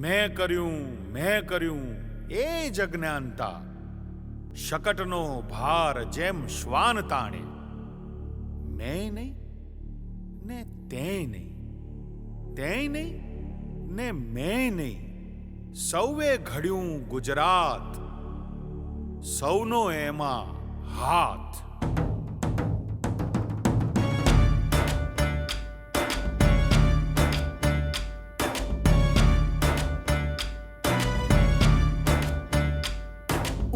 મેં કર્યું એ જ અજ્ઞાનતા, શકટનો ભાર જેમ શ્વાન તાણે. મેં નહીં ને તે નહીં, તે નહીં ને મેં નહીં, સૌએ ઘડ્યું ગુજરાત, સૌનો એમાં હાથ.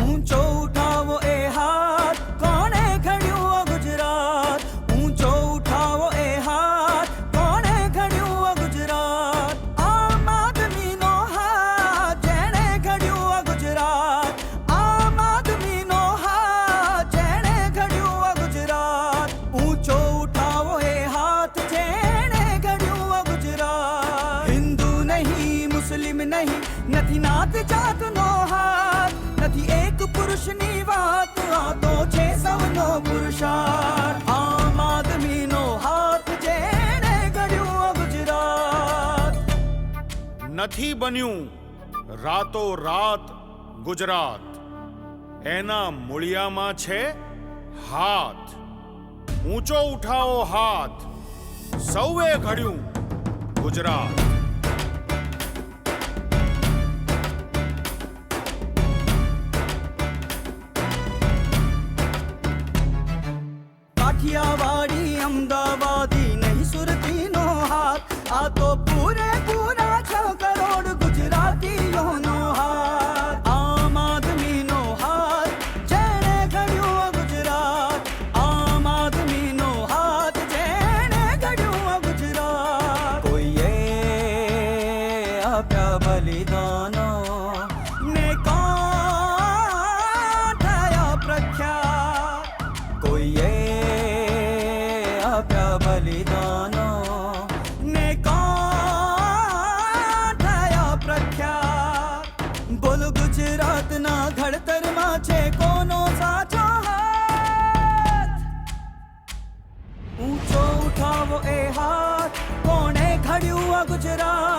ઊંચો ઉઠાવો એ હાથ, કોણે ઘડ્યું આ ગુજરાત. ઊંચો ઉઠાવો એ હાથ, કોણે ઘડ્યું આ ગુજરાત. આમ આદમીનો હાથ, જેણે ઘડ્યું આ ગુજરાત. આમ આદમીનો હાથ, જેણે ઘડ્યું આ ગુજરાત. ઊંચો ઉઠાવો એ હાથ, જેણે ઘડ્યું આ ગુજરાત. હિન્દુ નહીં, મુસ્લિમ નહીં, નથી નાત જાતનો હાથ, નથી એક પુરુષની વાત, આ તો છે સૌનો પુરુષાર્થ. આમ આદમીનો હાથ, જેણે ઘડ્યું આ ગુજરાત. નથી બન્યું રાતો રાત ગુજરાત, એના મૂળિયામાં છે હાથ. ઊંચો ઉઠાવો હાથ, સૌએ ઘડ્યું ગુજરાત. કાઠિયાવાડી અમદાવાદી નહીં સુરતીનો હાથ, આ તો પૂરેપૂરા 6 કરોડ ગુજરાતીઓનો હાથ. આમ આદમીનો હાથ, જેણે ઘડ્યું આ ગુજરાત. આમ આદમીનો હાથ, જેણે ઘડ્યું આ ગુજરાત. કોઈએ આપ્યા બલિદાનો ને કોણ થયા પ્રખ્યાત. કોઈએ આપ્યા બલિદાનો ને કોણ થયા પ્રખ્યાત. બોલો ગુજરાતના ઘડતરમાં છે કોનો સાચો હાથ. ઊંચો ઉઠાવો એ હાથ, કોણે ઘડ્યું આ ગુજરાત.